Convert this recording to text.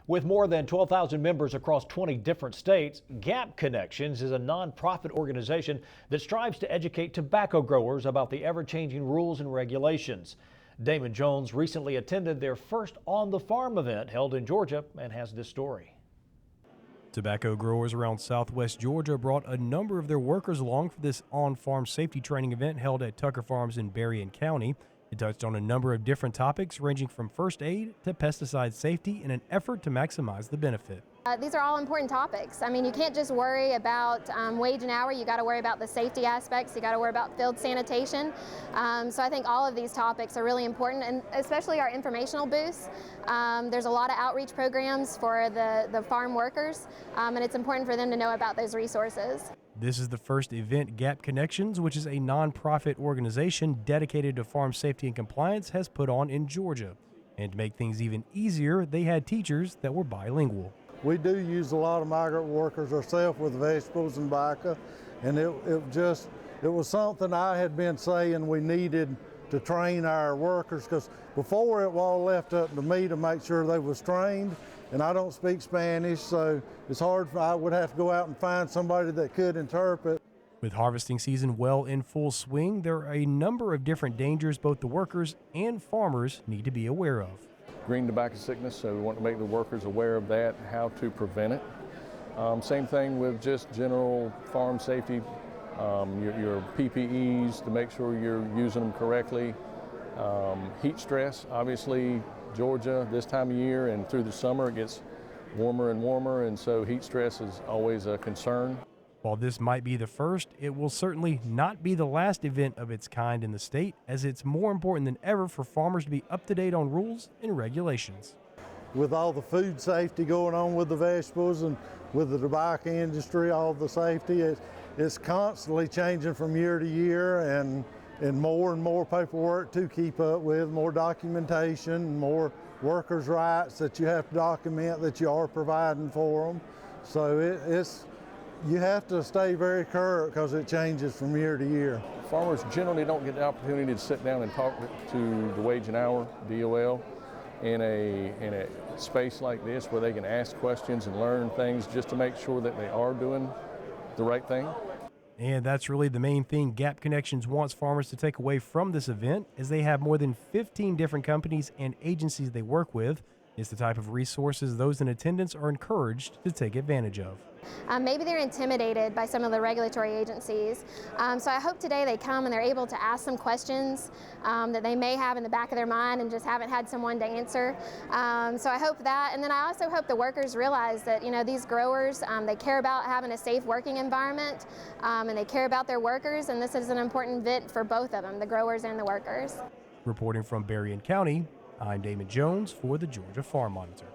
With more than 12,000 members across 20 different states, Gap Connections is a nonprofit organization that strives to educate tobacco growers about the ever-changing rules and regulations. Damon Jones recently attended their first On the Farm event held in Georgia and has this story. Tobacco growers around southwest Georgia brought a number of their workers along for this on-farm safety training event held at Tucker Farms in Berrien County. It touched on a number of different topics ranging from first aid to pesticide safety in an effort to maximize the benefit. These are all important topics. I mean, you can't just worry about wage and hour. You got to worry about the safety aspects. You got to worry about field sanitation. So I think all of these topics are really important, and especially our informational booths. There's a lot of outreach programs for the farm workers, and it's important for them to know about those resources. This is the first event Gap Connections, which is a nonprofit organization dedicated to farm safety and compliance, has put on in Georgia. And to make things even easier, they had teachers that were bilingual. We do use a lot of migrant workers ourselves with vegetables and tobacco, and it was something I had been saying we needed to train our workers, because before it was all left up to me to make sure they was trained, and I don't speak Spanish, so it's hard. I would have to go out and find somebody that could interpret. With harvesting season well in full swing, there are a number of different dangers both the workers and farmers need to be aware of. Green tobacco sickness, so we want to make the workers aware of that, how to prevent it. Same thing with just general farm safety, your PPEs to make sure you're using them correctly. Heat stress, obviously Georgia this time of year and through the summer it gets warmer and warmer, and so heat stress is always a concern. While this might be the first, it will certainly not be the last event of its kind in the state, as it's more important than ever for farmers to be up to date on rules and regulations. With all the food safety going on with the vegetables and with the tobacco industry, all the safety, it's constantly changing from year to year, and more paperwork to keep up with, more documentation, more workers' rights that you have to document that you are providing for them. So you have to stay very current because it changes from year to year. Farmers generally don't get the opportunity to sit down and talk to the wage and hour, DOL, in a space like this where they can ask questions and learn things just to make sure that they are doing the right thing. And that's really the main thing Gap Connections wants farmers to take away from this event, as they have more than 15 different companies and agencies they work with. It's the type of resources those in attendance are encouraged to take advantage of. Maybe they're intimidated by some of the regulatory agencies. So I hope today they come and they're able to ask some questions that they may have in the back of their mind and just haven't had someone to answer. So I hope that, and then I also hope the workers realize that, you know, these growers, they care about having a safe working environment, and they care about their workers, and this is an important event for both of them, the growers and the workers. Reporting from Berrien County, I'm Damon Jones for the Georgia Farm Monitor.